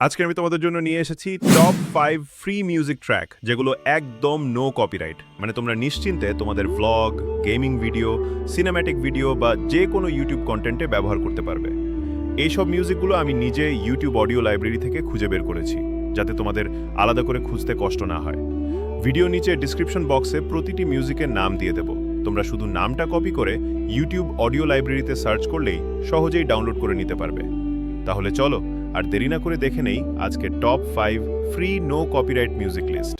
আজকে আমি তোমাদের জন্য নিয়ে এসেছি টপ 5 ফ্রি মিউজিক ট্র্যাক যেগুলো একদম নো কপিরাইট, মানে তোমরা নিশ্চিন্তে তোমাদের vlog, gaming video, cinematic video বা যে কোনো ইউটিউব কন্টেন্টে ব্যবহার করতে পারবে। এইসব মিউজিকগুলো আমি নিজে ইউটিউব অডিও লাইব্রেরি থেকে খুঁজে বের করেছি, যাতে তোমাদের আলাদা করে খুঁজতে কষ্ট না হয়। ভিডিও নিচে ডিসক্রিপশন বক্সে প্রতিটি মিউজিকের নাম দিয়ে দেব। তোমরা শুধু নামটা কপি করে ইউটিউব অডিও লাইব্রেরিতে সার্চ করলেই সহজেই ডাউনলোড করে নিতে পারবে। তাহলে চলো আর দেরি না করে দেখে নেই আজকে top 5 free no copyright music list.